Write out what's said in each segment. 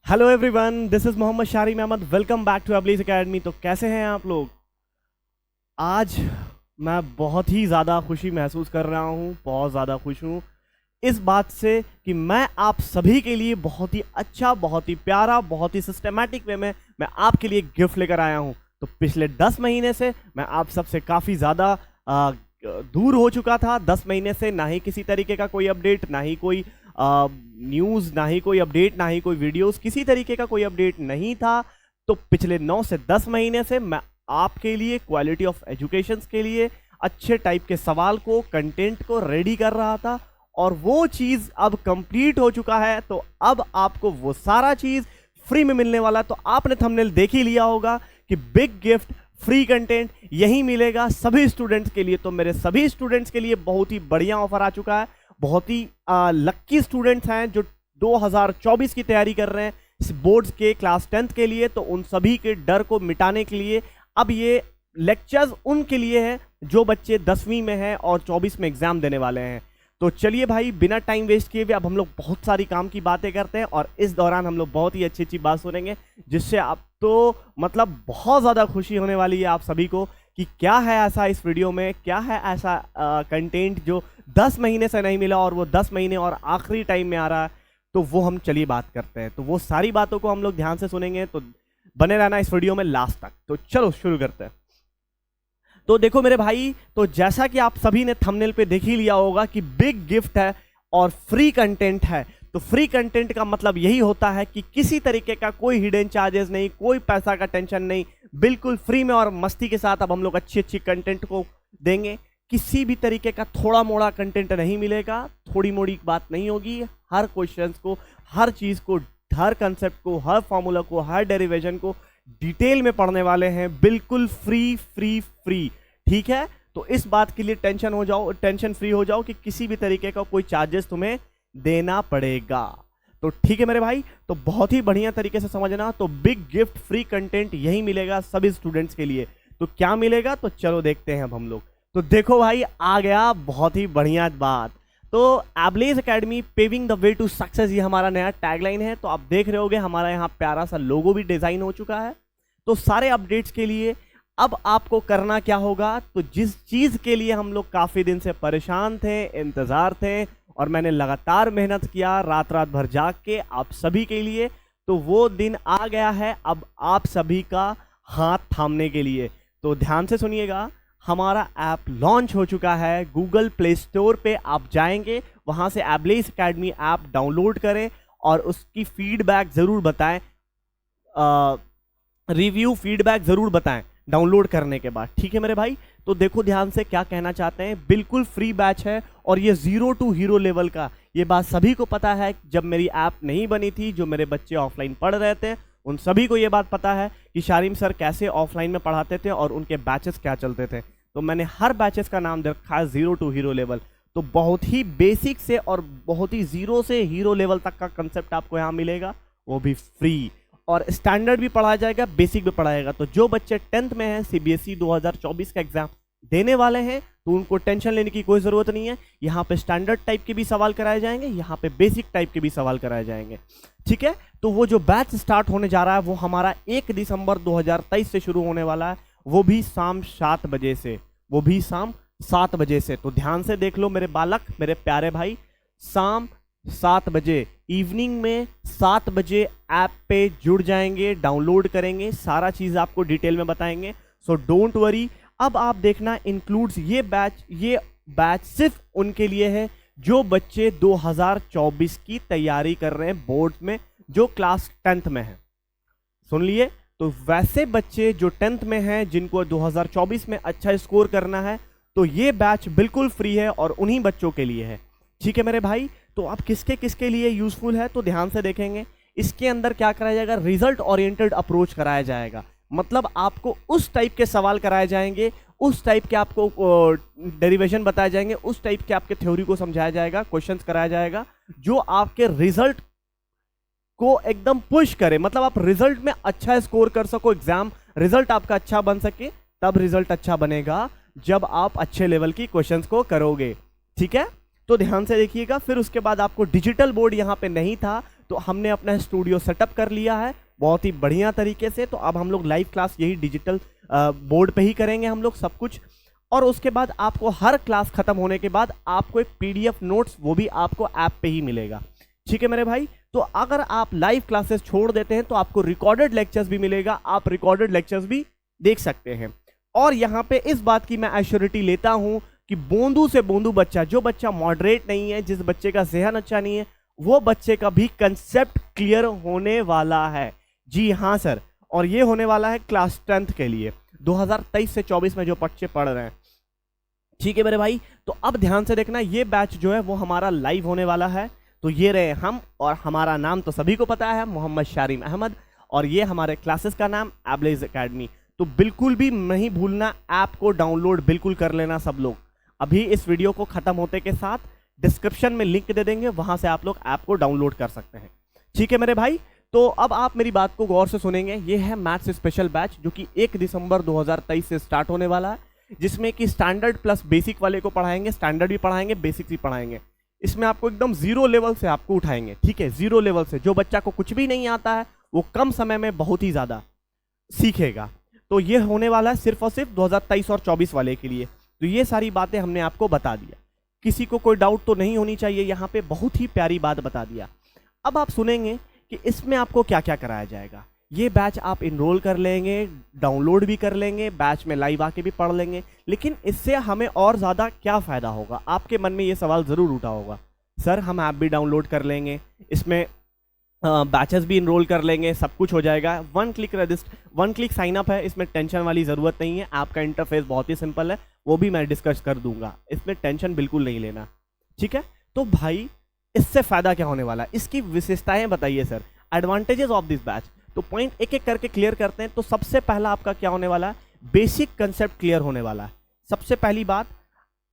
Hello everyone, this is Mohammad Sharim Ahmed. Welcome back to Ablaze Academy. तो कैसे हैं आप लोग? आज मैं बहुत ही ज़्यादा खुशी महसूस कर रहा हूँ, बहुत ज़्यादा खुश हूँ इस बात से कि मैं आप सभी के लिए बहुत ही अच्छा, बहुत ही प्यारा, बहुत ही सिस्टमैटिक वे में मैं आपके लिए गिफ्ट लेकर आया हूँ। तो पिछले 10 महीने से मैं आप सबसे काफ़ी ज़्यादा दूर हो चुका था। 10 महीने से ना ही किसी तरीके का कोई अपडेट, ना ही कोई न्यूज़, ना ही कोई अपडेट, ना ही कोई वीडियोस, किसी तरीके का कोई अपडेट नहीं था। तो पिछले 9 से 10 महीने से मैं आपके लिए क्वालिटी ऑफ एजुकेशन के लिए अच्छे टाइप के सवाल को, कंटेंट को रेडी कर रहा था और वो चीज़ अब कंप्लीट हो चुका है। तो अब आपको वो सारा चीज़ फ्री में मिलने वाला। तो आपने थंबनेल देख ही लिया होगा कि बिग गिफ्ट, फ्री कंटेंट यही मिलेगा सभी स्टूडेंट्स के लिए। तो मेरे सभी स्टूडेंट्स के लिए बहुत ही बढ़िया ऑफर आ चुका है। बहुत ही लक्की स्टूडेंट्स हैं जो 2024 की तैयारी कर रहे हैं बोर्ड्स के क्लास 10th के लिए। तो उन सभी के डर को मिटाने के लिए अब ये लेक्चर्स उनके लिए है जो बच्चे 10वीं में हैं और 24 में एग्जाम देने वाले हैं। तो चलिए भाई, बिना टाइम वेस्ट किए हुए अब हम लोग बहुत सारी काम की बातें करते हैं और इस दौरान हम लोग बहुत ही अच्छी अच्छी बात सुनेंगे जिससे आप तो मतलब बहुत ज़्यादा खुशी होने वाली है आप सभी को कि क्या है ऐसा इस वीडियो में, क्या है ऐसा कंटेंट जो 10 महीने से नहीं मिला और वो 10 महीने और आखिरी टाइम में आ रहा है। तो वो हम चलिए बात करते हैं। तो वो सारी बातों को हम लोग ध्यान से सुनेंगे, तो बने रहना इस वीडियो में लास्ट तक। तो चलो शुरू करते हैं। तो देखो मेरे भाई, तो जैसा कि आप सभी ने थंबनेल पे देख ही लिया होगा कि बिग गिफ्ट है और फ्री कंटेंट है। तो फ्री कंटेंट का मतलब यही होता है कि किसी तरीके का कोई हिडन चार्जेस नहीं, कोई पैसा का टेंशन नहीं, बिल्कुल फ्री में और मस्ती के साथ अब हम लोग अच्छी अच्छी कंटेंट को देंगे। किसी भी तरीके का थोड़ा मोड़ा कंटेंट नहीं मिलेगा, थोड़ी मोड़ी बात नहीं होगी। हर क्वेश्चन को, हर चीज़ को, हर कंसेप्ट को, हर फॉर्मूला को, हर डेरिवेशन को डिटेल में पढ़ने वाले हैं, बिल्कुल फ्री फ्री फ्री। ठीक है, तो इस बात के लिए टेंशन फ्री हो जाओ कि किसी भी तरीके का कोई चार्जेस तुम्हें देना पड़ेगा। तो ठीक है मेरे भाई, तो बहुत ही बढ़िया तरीके से समझना। तो बिग गिफ्ट, फ्री कंटेंट यही मिलेगा सभी स्टूडेंट्स के लिए। तो क्या मिलेगा, तो चलो देखते हैं अब हम लोग। तो देखो भाई, आ गया बहुत ही बढ़िया बात। तो Ablaze Academy paving the way to success, ये हमारा नया टैगलाइन है। तो आप देख रहे होगे हमारा यहाँ प्यारा सा लोगो भी डिजाइन हो चुका है। तो सारे अपडेट्स के लिए अब आपको करना क्या होगा, तो जिस चीज के लिए हम लोग काफी दिन से परेशान थे, इंतजार थे और मैंने लगातार मेहनत किया रात रात भर जाग के आप सभी के लिए, तो वो दिन आ गया है अब आप सभी का हाथ थामने के लिए। तो ध्यान से सुनिएगा, हमारा ऐप लॉन्च हो चुका है। गूगल प्ले स्टोर पे आप जाएंगे, वहां से एबलेज एकेडमी ऐप डाउनलोड करें और उसकी फीडबैक जरूर बताएं, रिव्यू फीडबैक जरूर बताएं डाउनलोड करने के बाद। ठीक है मेरे भाई, तो देखो ध्यान से क्या कहना चाहते हैं। बिल्कुल फ्री बैच है और ये 0 to हीरो लेवल का, ये बात सभी को पता है। जब मेरी ऐप नहीं बनी थी, जो मेरे बच्चे ऑफलाइन पढ़ रहे थे, उन सभी को ये बात पता है कि शारिम सर कैसे ऑफलाइन में पढ़ाते थे और उनके बैचेस क्या चलते थे। तो मैंने हर बैचेस का नाम दे रखा है 0 to हीरो लेवल। तो बहुत ही बेसिक से और बहुत ही 0 से हीरो लेवल तक का कंसेप्ट आपको यहाँ मिलेगा, वो भी फ्री। और स्टैंडर्ड भी पढ़ाया जाएगा, बेसिक भी पढ़ाएगा। तो जो बच्चे 10th में हैं, सीबीएसई 2024 का एग्जाम देने वाले हैं, तो उनको टेंशन लेने की कोई ज़रूरत नहीं है। यहाँ पे स्टैंडर्ड टाइप के भी सवाल कराए जाएंगे, यहाँ पे बेसिक टाइप के भी सवाल कराए जाएंगे। ठीक है, तो वो जो बैच स्टार्ट होने जा रहा है वो हमारा 1 दिसंबर 2023 से शुरू होने वाला है, वो भी शाम 7 बजे से, वो भी शाम 7 बजे से। तो ध्यान से देख लो मेरे बालक, मेरे प्यारे भाई, शाम 7 बजे, इवनिंग में 7 बजे ऐप पे जुड़ जाएंगे, डाउनलोड करेंगे, सारा चीज़ आपको डिटेल में बताएंगे। So don't worry. अब आप देखना, इंक्लूड्स ये बैच सिर्फ उनके लिए है जो बच्चे 2024 की तैयारी कर रहे हैं बोर्ड में, जो क्लास 10th में है। सुन लिए, तो वैसे बच्चे जो 10th में हैं, जिनको 2024 में अच्छा स्कोर करना है, तो ये बैच बिल्कुल फ्री है और उन्हीं बच्चों के लिए है। ठीक है मेरे भाई, तो अब किसके किसके लिए यूजफुल है, तो ध्यान से देखेंगे। इसके अंदर क्या कराया जाएगा, रिजल्ट ओरिएंटेड अप्रोच कराया जाएगा। मतलब आपको उस टाइप के सवाल कराए जाएंगे, उस टाइप के आपको डेरिवेशन बताए जाएंगे, उस टाइप के आपके थ्योरी को समझाया जाएगा, क्वेश्चंस कराया जाएगा जो आपके रिजल्ट को एकदम पुश करे। मतलब आप रिजल्ट में अच्छा स्कोर कर सको, एग्जाम रिजल्ट आपका अच्छा बन सके। तब रिजल्ट अच्छा बनेगा जब आप अच्छे लेवल की क्वेश्चंस को करोगे। ठीक है, तो ध्यान से देखिएगा। फिर उसके बाद आपको डिजिटल बोर्ड यहाँ पे नहीं था, तो हमने अपना स्टूडियो सेटअप कर लिया है बहुत ही बढ़िया तरीके से। तो अब हम लोग लाइव क्लास यही डिजिटल बोर्ड पे ही करेंगे हम लोग सब कुछ। और उसके बाद आपको हर क्लास खत्म होने के बाद आपको एक पीडीएफ नोट्स वो भी आपको ऐप पे ही मिलेगा। ठीक है मेरे भाई। तो अगर आप लाइव क्लासेस छोड़ देते हैं तो आपको रिकॉर्डेड लेक्चर्स भी मिलेगा, आप रिकॉर्डेड लेक्चर्स भी देख सकते हैं। और यहाँ पे इस बात की मैं एश्योरिटी लेता हूँ कि बोंदू से बोंदू बच्चा, जो बच्चा मॉडरेट नहीं है, जिस बच्चे का ज़हन अच्छा नहीं है, वो बच्चे का भी कंसेप्ट क्लियर होने वाला है। जी हाँ सर। और ये होने वाला है क्लास 10th के लिए 2023 से 24 में जो बच्चे पढ़ रहे हैं। ठीक है मेरे भाई। तो अब ध्यान से देखना, ये बैच जो है वो हमारा लाइव होने वाला है। तो ये रहे हम, और हमारा नाम तो सभी को पता है, मोहम्मद शारीम अहमद। और ये हमारे क्लासेस का नाम एबलेज एकेडमी। तो बिल्कुल भी नहीं भूलना, ऐप को डाउनलोड बिल्कुल कर लेना सब लोग। अभी इस वीडियो को खत्म होते के साथ डिस्क्रिप्शन में लिंक दे देंगे, वहां से आप लोग ऐप को डाउनलोड कर सकते हैं। ठीक है मेरे भाई। तो अब आप मेरी बात को गौर से सुनेंगे। ये है मैथ्स स्पेशल बैच जो कि 1 दिसंबर 2023 से स्टार्ट होने वाला है, जिसमें कि स्टैंडर्ड प्लस बेसिक वाले को पढ़ाएंगे, स्टैंडर्ड भी पढ़ाएंगे, बेसिक भी पढ़ाएंगे। इसमें आपको एकदम जीरो लेवल से आपको उठाएंगे। ठीक है, जीरो लेवल से। जो बच्चा को कुछ भी नहीं आता है वो कम समय में बहुत ही ज़्यादा सीखेगा। तो ये होने वाला है सिर्फ और सिर्फ 2023 और 24 वाले के लिए। तो ये सारी बातें हमने आपको बता दिया, किसी को कोई डाउट तो नहीं होनी चाहिए। यहाँ पे बहुत ही प्यारी बात बता दिया। अब आप सुनेंगे कि इसमें आपको क्या क्या कराया जाएगा। ये बैच आप इनरोल कर लेंगे, डाउनलोड भी कर लेंगे, बैच में लाइव आके भी पढ़ लेंगे, लेकिन इससे हमें और ज़्यादा क्या फ़ायदा होगा? आपके मन में ये सवाल ज़रूर उठा होगा, सर हम ऐप भी डाउनलोड कर लेंगे, इसमें बैचेस भी इनरोल कर लेंगे, सब कुछ हो जाएगा, वन क्लिक साइन अप है, इसमें टेंशन वाली ज़रूरत नहीं है। आपका इंटरफेस बहुत ही सिंपल है, वो भी मैं डिस्कस कर दूंगा, इसमें टेंशन बिल्कुल नहीं लेना। ठीक है। तो भाई इससे फ़ायदा क्या होने वाला है, इसकी विशेषताएं बताइए sir, advantages of this batch. तो पॉइंट एक एक करके क्लियर करते हैं। तो सबसे पहला आपका क्या होने वाला है, बेसिक कंसेप्ट क्लियर होने वाला है। सबसे पहली बात,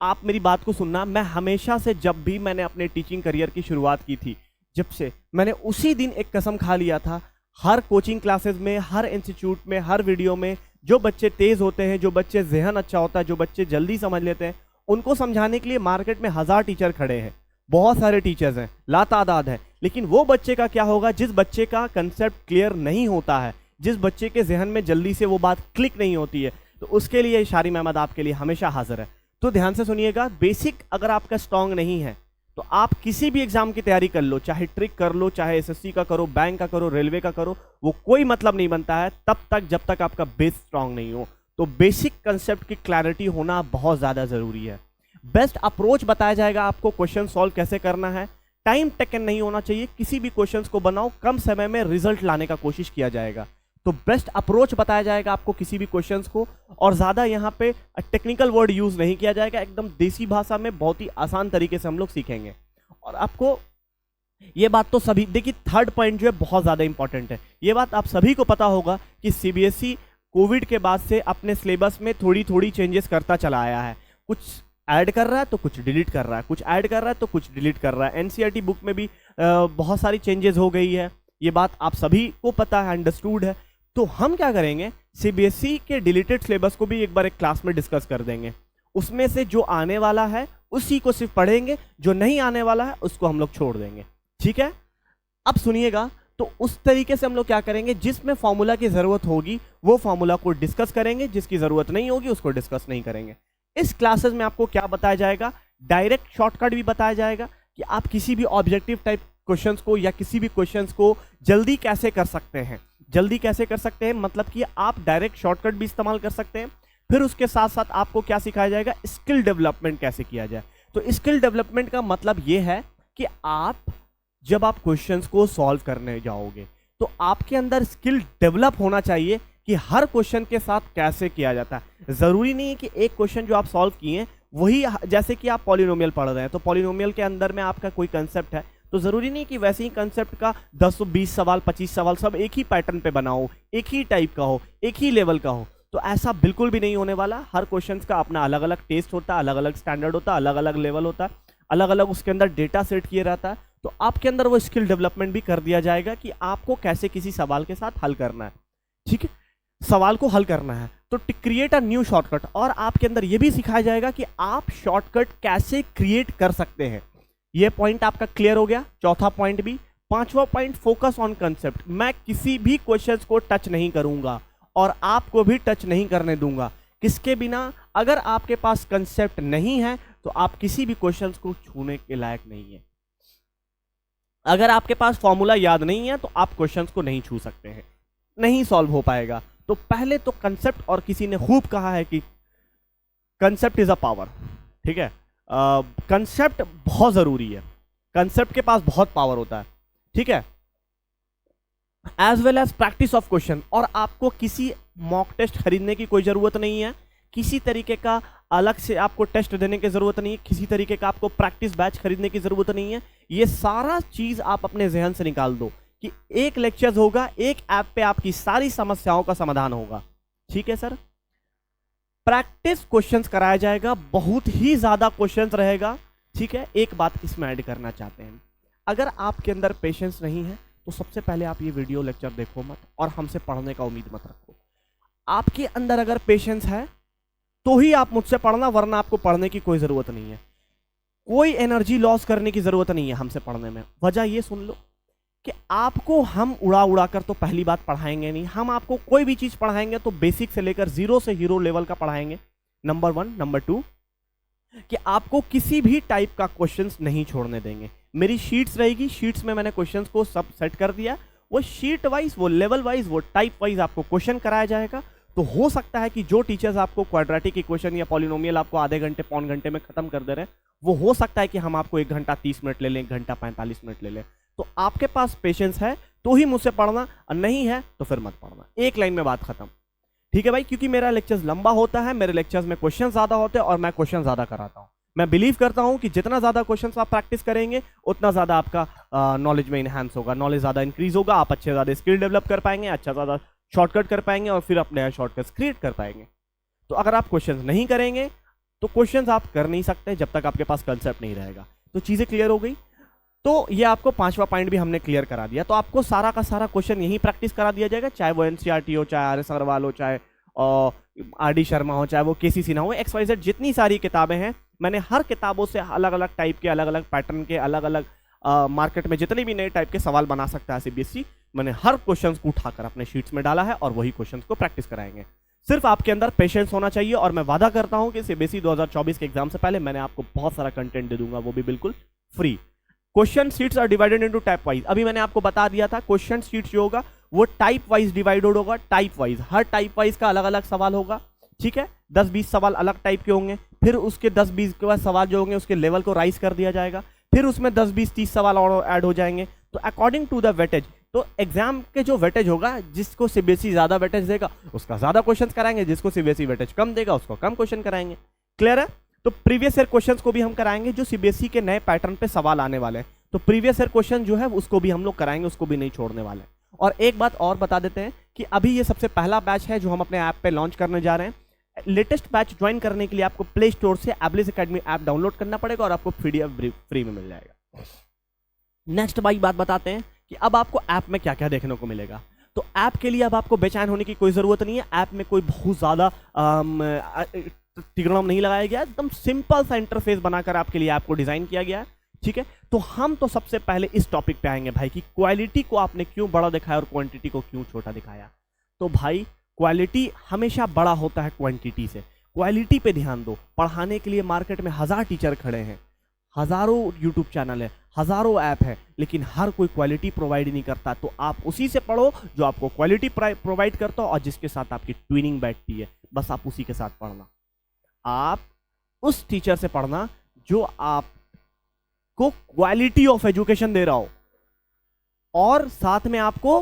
आप मेरी बात को सुनना, मैं हमेशा से जब भी मैंने अपने टीचिंग करियर की शुरुआत की थी, जब से मैंने उसी दिन एक कसम खा लिया था, हर कोचिंग क्लासेस में, हर इंस्टीट्यूट में, हर वीडियो में, जो बच्चे तेज़ होते हैं, जो बच्चे ज़हन अच्छा होता है, जो बच्चे जल्दी समझ लेते हैं, उनको समझाने के लिए मार्केट में 1000 टीचर खड़े हैं, बहुत सारे टीचर्स हैं, लातादाद है। लेकिन वो बच्चे का क्या होगा जिस बच्चे का कंसेप्ट क्लियर नहीं होता है, जिस बच्चे के जहन में जल्दी से वो बात क्लिक नहीं होती है, तो उसके लिए शारीम अहमद आपके लिए हमेशा हाजिर है। तो ध्यान से सुनिएगा, बेसिक अगर आपका स्ट्रांग नहीं है तो आप किसी भी एग्जाम की तैयारी कर लो, चाहे ट्रिक कर लो, चाहे एसएससी का करो, बैंक का करो, रेलवे का करो, वो कोई मतलब नहीं बनता है तब तक जब तक आपका बेस स्ट्रांग नहीं हो। तो बेसिक कंसेप्ट की क्लैरिटी होना बहुत ज़्यादा ज़रूरी है। बेस्ट अप्रोच बताया जाएगा आपको, क्वेश्चन सॉल्व कैसे करना है, टाइम टेकन नहीं होना चाहिए, किसी भी क्वेश्चंस को बनाओ, कम समय में रिजल्ट लाने का कोशिश किया जाएगा। तो बेस्ट अप्रोच बताया जाएगा आपको किसी भी क्वेश्चंस को, और ज़्यादा यहाँ पे टेक्निकल वर्ड यूज़ नहीं किया जाएगा, एकदम देसी भाषा में बहुत ही आसान तरीके से हम लोग सीखेंगे। और आपको ये बात तो सभी, देखिए थर्ड पॉइंट जो है बहुत ज़्यादा इंपॉर्टेंट है, ये बात आप सभी को पता होगा कि सीबीएसई कोविड के बाद से अपने सिलेबस में थोड़ी थोड़ी चेंजेस करता चला आया है, कुछ ऐड कर रहा है तो कुछ डिलीट कर रहा है, कुछ ऐड कर रहा है तो कुछ डिलीट कर रहा है। एनसीईआरटी बुक में भी बहुत सारी चेंजेस हो गई है, ये बात आप सभी को पता है, अंडरस्टूड है। तो हम क्या करेंगे, सीबीएसई के डिलीटेड सिलेबस को भी एक बार एक क्लास में डिस्कस कर देंगे, उसमें से जो आने वाला है उसी को सिर्फ पढ़ेंगे, जो नहीं आने वाला है उसको हम लोग छोड़ देंगे। ठीक है। अब सुनिएगा, तो उस तरीके से हम लोग क्या करेंगे, जिसमें फॉर्मूला की जरूरत होगी वो फॉर्मूला को डिस्कस करेंगे, जिसकी जरूरत नहीं होगी उसको डिस्कस नहीं करेंगे। इस क्लासेस में आपको क्या बताया जाएगा, डायरेक्ट शॉर्टकट भी बताया जाएगा कि आप किसी भी ऑब्जेक्टिव टाइप क्वेश्चंस को या किसी भी क्वेश्चंस को जल्दी कैसे कर सकते हैं। जल्दी कैसे कर सकते हैं मतलब कि आप डायरेक्ट शॉर्टकट भी इस्तेमाल कर सकते हैं। फिर उसके साथ साथ आपको क्या सिखाया जाएगा, स्किल डेवलपमेंट कैसे किया जाए। तो स्किल डेवलपमेंट का मतलब ये है कि आप जब आप क्वेश्चंस को सॉल्व करने जाओगे तो आपके अंदर स्किल डेवलप होना चाहिए कि हर क्वेश्चन के साथ कैसे किया जाता है। ज़रूरी नहीं है कि एक क्वेश्चन जो आप सॉल्व किए वही, जैसे कि आप पॉलिनोमियल पढ़ रहे हैं तो पॉलिनोमियल के अंदर में आपका कोई कंसेप्ट है, तो ज़रूरी नहीं कि वैसे ही कंसेप्ट का 10 20 सवाल 25 सवाल सब एक ही पैटर्न पे बना हो, एक ही टाइप का हो, एक ही लेवल का हो। तो ऐसा बिल्कुल भी नहीं होने वाला। हर क्वेश्चन का अपना अलग अलग टेस्ट होता है, अलग अलग स्टैंडर्ड होता है, अलग अलग लेवल होता है, अलग अलग उसके अंदर डेटा सेट किए रहता है। तो आपके अंदर वो स्किल डेवलपमेंट भी कर दिया जाएगा कि आपको कैसे किसी सवाल के साथ हल करना है। ठीक है, सवाल को हल करना है तो क्रिएट अ न्यू शॉर्टकट, और आपके अंदर ये भी सिखाया जाएगा कि आप शॉर्टकट कैसे क्रिएट कर सकते हैं। ये पॉइंट आपका क्लियर हो गया। चौथा पॉइंट भी, 5वां पॉइंट, फोकस ऑन कंसेप्ट। मैं किसी भी क्वेश्चंस को टच नहीं करूंगा और आपको भी टच नहीं करने दूंगा किसके बिना। अगर आपके पास कंसेप्ट नहीं है तो आप किसी भी क्वेश्चंस को छूने के लायक नहीं है। अगर आपके पास फॉर्मूला याद नहीं है तो आप क्वेश्चंस को नहीं छू सकते हैं, नहीं सॉल्व हो पाएगा। तो पहले तो कंसेप्ट, और किसी ने खूब कहा है कि कंसेप्ट इज अ पावर, ठीक है। कंसेप्ट बहुत जरूरी है, कंसेप्ट के पास बहुत पावर होता है, ठीक है। As well as practice of question. और आपको किसी मॉक टेस्ट खरीदने की कोई जरूरत नहीं है, किसी तरीके का अलग से आपको टेस्ट देने की जरूरत नहीं है, किसी तरीके का आपको प्रैक्टिस बैच खरीदने की जरूरत नहीं है। ये सारा चीज आप अपने जहन से निकाल दो कि एक लेक्चर होगा, एक ऐप पे आपकी सारी समस्याओं का समाधान होगा, ठीक है सर। प्रैक्टिस क्वेश्चंस कराया जाएगा, बहुत ही ज्यादा क्वेश्चंस रहेगा, ठीक है। एक बात इसमें ऐड करना चाहते हैं, अगर आपके अंदर पेशेंस नहीं है तो सबसे पहले आप ये वीडियो लेक्चर देखो मत और हमसे पढ़ने का उम्मीद मत रखो। आपके अंदर अगर पेशेंस है तो ही आप मुझसे पढ़ना, वरना आपको पढ़ने की कोई जरूरत नहीं है। कोई एनर्जी लॉस करने की जरूरत नहीं है हमसे पढ़ने में। वजह ये सुन लो कि आपको हम उड़ा उड़ा कर तो पहली बात पढ़ाएंगे नहीं। हम आपको कोई भी चीज पढ़ाएंगे तो बेसिक से लेकर जीरो से हीरो लेवल का पढ़ाएंगे, नंबर 1। नंबर 2 कि आपको किसी भी टाइप का क्वेश्चंस नहीं छोड़ने देंगे। मेरी शीट्स रहेगी, शीट्स में मैंने क्वेश्चंस को सब सेट कर दिया। वो शीट वाइज, वो लेवल वाइज, वो टाइप वाइज आपको क्वेश्चन कराया जाएगा। तो हो सकता है कि जो टीचर्स आपको क्वाड्रेटिक इक्वेशन या पॉलिनोमियल आपको आधे घंटे पौन घंटे में खत्म कर दे रहे हैं, वो हो सकता है कि हम आपको 1 घंटा 30 मिनट ले लें, 1 घंटा 45 मिनट ले लें। तो आपके पास पेशेंस है तो ही मुझसे पढ़ना, और नहीं है तो फिर मत पढ़ना। एक लाइन में बात खत्म, ठीक है भाई। क्योंकि मेरा लेक्चर्स लंबा होता है, मेरे लेक्चर्स में क्वेश्चन ज्यादा होते हैं और मैं क्वेश्चन ज्यादा कराता हूं। मैं बिलीव करता हूं कि जितना ज्यादा क्वेश्चंस आप प्रैक्टिस करेंगे उतना ज्यादा आपका नॉलेज में इनहैंस होगा, नॉलेज ज्यादा इंक्रीज होगा, आप अच्छे ज्यादा स्किल डेवलप कर पाएंगे, अच्छा ज्यादा शॉर्टकट कर पाएंगे और फिर अपने शॉर्टकट्स क्रिएट कर पाएंगे। तो अगर आप क्वेश्चंस नहीं करेंगे तो क्वेश्चंस आप कर नहीं सकते जब तक आपके पास कंसेप्ट नहीं रहेगा। तो चीजें क्लियर हो गई। तो ये आपको 5वां पॉइंट भी हमने क्लियर करा दिया। तो आपको सारा का सारा क्वेश्चन यही प्रैक्टिस करा दिया जाएगा, चाहे वो एनसीईआरटी हो, चाहे RS अग्रवाल हो, चाहे RD शर्मा हो, चाहे वो KC सिन्हा हो, XYZ जितनी सारी किताबें हैं, मैंने हर किताबों से अलग अलग टाइप के, अलग अलग पैटर्न के, अलग अलग मार्केट में जितने भी नए टाइप के सवाल बना सकता है CBSE, मैंने हर क्वेश्चंस को उठाकर अपने शीट्स में डाला है और वही क्वेश्चंस को प्रैक्टिस कराएंगे। सिर्फ आपके अंदर पेशेंस होना चाहिए और मैं वादा करता हूं कि CBSE 2024 के एग्जाम से पहले मैंने आपको बहुत सारा कंटेंट दे दूंगा, वो भी बिल्कुल free. Question sheets are divided into type wise. अभी मैंने आपको बता दिया था, क्वेश्चन शीट जो होगा वो टाइप वाइज डिवाइडेड होगा, टाइप वाइज। हर टाइप वाइज का अलग अलग सवाल होगा, ठीक है। 10-20 सवाल अलग टाइप के होंगे, फिर उसके 10-20 के बाद सवाल जो होंगे उसके लेवल को राइज कर दिया जाएगा, फिर उसमें 10-20-30 सवाल और ऐड हो जाएंगे। तो अकॉर्डिंग टू द वेटेज, तो एग्जाम के जो वेटेज होगा, जिसको CBSE ज्यादा वेटेज देगा उसका ज्यादा क्वेश्चन कराएंगे, जिसको CBSE वेटेज कम देगा उसको कम क्वेश्चन कराएंगे। क्लियर है? तो प्रीवियस ईयर क्वेश्चंस को भी हम कराएंगे जो CBSE के नए पैटर्न पे सवाल आने वाले हैं। तो प्रीवियस ईयर क्वेश्चन जो है उसको भी हम लोग कराएंगे, उसको भी नहीं छोड़ने वाले। और एक बात और बता देते हैं कि अभी ये सबसे पहला बैच है जो हम अपने ऐप पे लॉन्च करने जा रहे हैं। लेटेस्ट बैच ज्वाइन करने के लिए आपको प्ले स्टोर से एब्लिस एकेडमी ऐप डाउनलोड करना पड़ेगा और आपको PDF फ्री में मिल जाएगा। नेक्स्ट बात बताते हैं कि अब आपको ऐप में क्या क्या देखने को मिलेगा। तो ऐप के लिए अब आपको बेचैन होने की कोई जरूरत नहीं है। ऐप में कोई बहुत ज्यादा तिगड़म नहीं लगाया गया, एकदम सिंपल सा इंटरफेस बनाकर आपके लिए ऐप को डिजाइन किया गया है, ठीक है। तो हम तो सबसे पहले इस टॉपिक पे आएंगे भाई कि क्वालिटी को आपने क्यों बड़ा दिखाया और क्वांटिटी को क्यों छोटा दिखाया। तो भाई क्वालिटी हमेशा बड़ा होता है क्वांटिटी से। क्वालिटी पे ध्यान दो। पढ़ाने के लिए मार्केट में 1000 टीचर खड़े हैं, हजारों यूट्यूब चैनल है, हजारों ऐप है, लेकिन हर कोई क्वालिटी प्रोवाइड नहीं करता। तो आप उसी से पढ़ो जो आपको क्वालिटी प्रोवाइड करता हो और जिसके साथ आपकी ट्विनिंग बैठती है, बस आप उसी के साथ पढ़ना। आप उस टीचर से पढ़ना जो आपको क्वालिटी ऑफ एजुकेशन दे रहा हो और साथ में आपको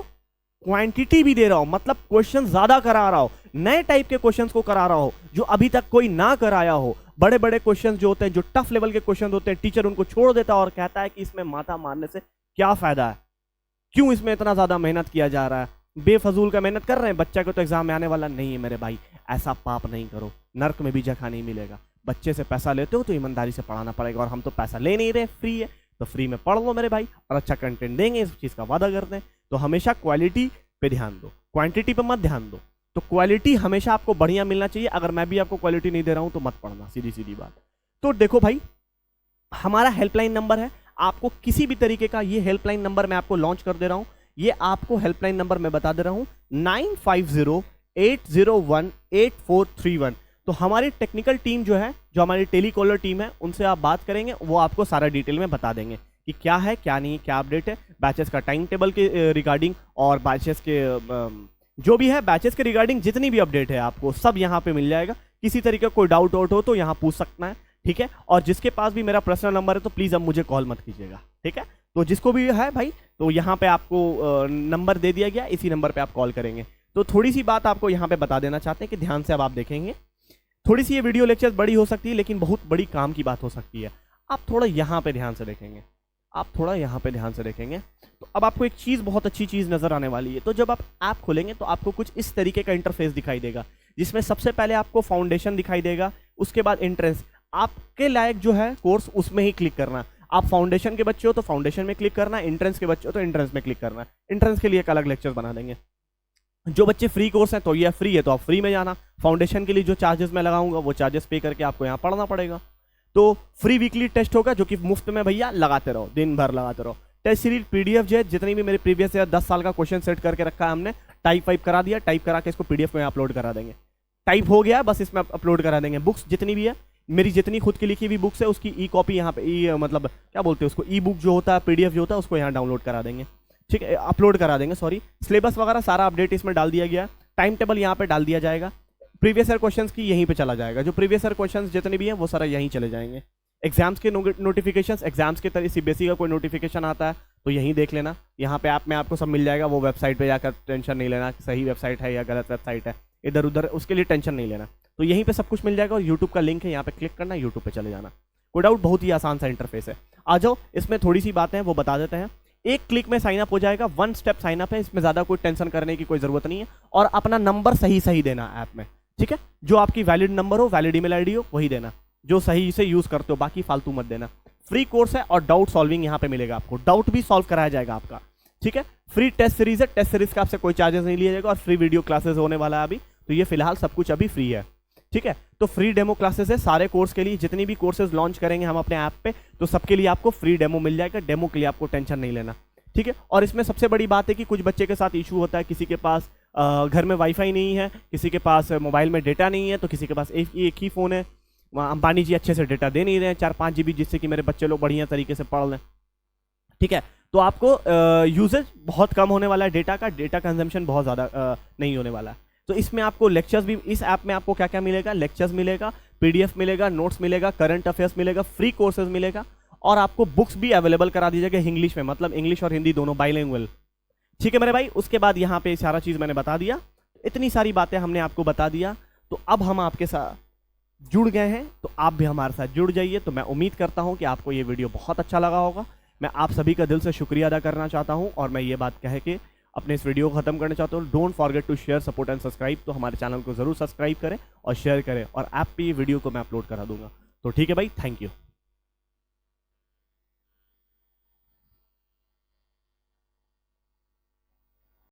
क्वांटिटी भी दे रहा हो, मतलब क्वेश्चन ज्यादा करा रहा हो, नए टाइप के क्वेश्चंस को करा रहा हो जो अभी तक कोई ना कराया हो। बड़े बड़े क्वेश्चंस जो होते हैं, जो टफ लेवल के क्वेश्चन होते हैं, टीचर उनको छोड़ देता है और कहता है कि इसमें माथा मारने से क्या फायदा है, क्यों इसमें इतना ज्यादा मेहनत किया जा रहा है, बेफजूल का मेहनत कर रहे हैं, बच्चा को तो एग्जाम में आने वाला नहीं है। मेरे भाई ऐसा पाप नहीं करो, नर्क में भी जगह नहीं मिलेगा। बच्चे से पैसा लेते हो तो ईमानदारी से पढ़ाना पड़ेगा, और हम तो पैसा ले नहीं रहे, फ्री है, तो फ्री में पढ़ लो मेरे भाई, और अच्छा कंटेंट देंगे, इस चीज का वादा करते हैं। तो हमेशा क्वालिटी पे ध्यान दो, क्वांटिटी पे मत ध्यान दो। तो क्वालिटी हमेशा आपको बढ़िया मिलना चाहिए। अगर मैं भी आपको क्वालिटी नहीं दे रहा हूं तो मत पढ़ना, सीधी सीधी बात। तो देखो भाई, हमारा हेल्पलाइन नंबर है, आपको किसी भी तरीके का ये हेल्पलाइन नंबर मैं आपको लॉन्च कर दे रहा हूं। ये आपको हेल्पलाइन नंबर मैं बता दे रहा हूं 9508018431। तो हमारी टेक्निकल टीम जो है, जो हमारी टेलीकॉलर टीम है, उनसे आप बात करेंगे, वो आपको सारा डिटेल में बता देंगे कि क्या है क्या नहीं, क्या अपडेट है बैचेस का टाइम टेबल के रिगार्डिंग, और बैचेस के जो भी है बैचेस के रिगार्डिंग जितनी भी अपडेट है आपको सब यहाँ पे मिल जाएगा। किसी तरीके का कोई डाउट आउट हो तो यहाँ पूछ सकना है, ठीक है। और जिसके पास भी मेरा पर्सनल नंबर है तो प्लीज़ अब मुझे कॉल मत कीजिएगा, ठीक है। तो जिसको भी है भाई, तो यहाँ पे आपको नंबर दे दिया गया, इसी नंबर पे आप कॉल करेंगे। तो थोड़ी सी बात आपको यहाँ पे बता देना चाहते हैं कि ध्यान से अब आप देखेंगे। थोड़ी सी ये वीडियो लेक्चर बड़ी हो सकती है, लेकिन बहुत बड़ी काम की बात हो सकती है। आप थोड़ा यहाँ पे ध्यान से देखेंगे, आप थोड़ा यहाँ पे ध्यान से देखेंगे तो अब आपको एक चीज़, बहुत अच्छी चीज़ नज़र आने वाली है। तो जब आप ऐप खोलेंगे तो आपको कुछ इस तरीके का इंटरफेस दिखाई देगा, जिसमें सबसे पहले आपको फाउंडेशन दिखाई देगा, उसके बाद एंट्रेंस। आपके लायक जो है कोर्स उसमें ही क्लिक करना। आप फाउंडेशन के बच्चे हो तो फाउंडेशन में क्लिक करना, एंट्रेंस के बच्चे हो तो एंट्रेंस में क्लिक करना। एंट्रेंस के लिए एक अलग लेक्चर बना देंगे। जो बच्चे फ्री कोर्स हैं तो ये फ्री है तो आप फ्री में जाना। फाउंडेशन के लिए जो चार्जेस मैं लगाऊंगा वो चार्जेस पे करके आपको यहाँ पढ़ना पड़ेगा। तो फ्री वीकली टेस्ट होगा जो कि मुफ्त में भैया लगाते रहो, दिन भर लगाते रहो। टेस्ट सीरीज पीडीएफ जो है, जितनी भी मेरे प्रीवियस ईयर 10 साल का क्वेश्चन सेट करके रखा है हमने, टाइप वाइप करा दिया, टाइप करा के इसको पीडीएफ में अपलोड करा देंगे। टाइप हो गया, बस इसमें अपलोड करा देंगे। बुक्स जितनी भी है, मेरी जितनी खुद की लिखी हुई बुक्स है उसकी ई कॉपी यहाँ पे, ई मतलब क्या बोलते हैं उसको, ई बुक जो होता है, पीडीएफ जो होता है, उसको यहाँ डाउनलोड करा देंगे, ठीक है, अपलोड करा देंगे, सॉरी। सिलेबस वगैरह सारा अपडेट इसमें डाल दिया गया। टाइम टेबल यहाँ पे डाल दिया जाएगा। प्रीवियस ईयर क्वेश्चंस की यहीं पे चला जाएगा, जो प्रीवियस ईयर क्वेश्चंस जितने भी हैं वो सारा यहीं चले जाएंगे। एग्जाम्स के नोटिफिकेशंस, एग्जाम्स के तरह सीबीएसई का कोई नोटिफिकेशन आता है तो यहीं देख लेना। यहाँ पे ऐप में आपको सब मिल जाएगा। वो वेबसाइट पे जाकर टेंशन नहीं लेना कि सही वेबसाइट है या गलत वेबसाइट है, इधर उधर उसके लिए टेंशन नहीं लेना। तो यहीं पे सब कुछ मिल जाएगा। और यूट्यूब का लिंक है, यहाँ पे क्लिक करना, यूट्यूब पे चले जाना। कोई डाउट, बहुत ही आसान सा इंटरफेस है। आ जाओ, इसमें थोड़ी सी बातें हैं वो बता देते हैं। एक क्लिक में साइन अप हो जाएगा, वन स्टेप साइन अप है, इसमें ज़्यादा कोई टेंशन करने की कोई ज़रूरत नहीं है। और अपना नंबर सही सही देना ऐप में, ठीक है। जो आपकी वैलिड नंबर हो, वैलिड ईमेल आईडी हो, वही देना जो सही से यूज़ करते हो, बाकी फालतू मत देना। फ्री कोर्स है और डाउट सॉल्विंग यहाँ पे मिलेगा आपको, डाउट भी सॉल्व कराया जाएगा आपका, ठीक है। फ्री टेस्ट सीरीज है, टेस्ट सीरीज का आपसे कोई चार्जेस नहीं लिया जाएगा। और फ्री वीडियो क्लासेस होने वाला है अभी, तो ये फिलहाल सब कुछ अभी फ्री है, ठीक है। तो फ्री डेमो क्लासेस है सारे कोर्स के लिए। जितनी भी कोर्सेज लॉन्च करेंगे हम अपने ऐप पे, तो सबके लिए आपको फ्री डेमो मिल जाएगा। डेमो के लिए आपको टेंशन नहीं लेना, ठीक है। और इसमें सबसे बड़ी बात है कि कुछ बच्चे के साथ इशू होता है, किसी के पास घर में वाईफाई नहीं है, किसी के पास मोबाइल में डेटा नहीं है, तो किसी के पास एक ही फ़ोन है। वहाँ अंबानी जी अच्छे से डेटा दे नहीं रहे हैं, 4-5 GB, जिससे कि मेरे बच्चे लोग बढ़िया तरीके से पढ़ लें, ठीक है। तो आपको यूजेज बहुत कम होने वाला है डेटा का, डेटा कंजम्पशन बहुत ज़्यादा नहीं होने वाला है। तो इसमें आपको लेक्चर्स भी, इस ऐप में आपको क्या क्या मिलेगा, लेक्चर्स मिलेगा, पीडीएफ मिलेगा, नोट्स मिलेगा, करंट अफेयर्स मिलेगा, फ्री कोर्सेज मिलेगा, और आपको बुक्स भी अवेलेबल करा दी जाएगी इंग्लिश में, मतलब इंग्लिश और हिंदी दोनों, बाइलिंगुअल, ठीक है मेरे भाई। उसके बाद यहाँ पे सारा चीज़ मैंने बता दिया, इतनी सारी बातें हमने आपको बता दिया। तो अब हम आपके साथ जुड़ गए हैं, तो आप भी हमारे साथ जुड़ जाइए। तो मैं उम्मीद करता हूँ कि आपको ये वीडियो बहुत अच्छा लगा होगा। मैं आप सभी का दिल से शुक्रिया अदा करना चाहता हूँ, और मैं ये बात कह के अपने इस वीडियो को खत्म करना चाहता हूँ। Don't forget to share, support and subscribe. तो हमारे चैनल को जरूर सब्सक्राइब करें और शेयर करें, और ऐप पे ये वीडियो को मैं अपलोड करा दूंगा। तो ठीक है भाई, थैंक यू।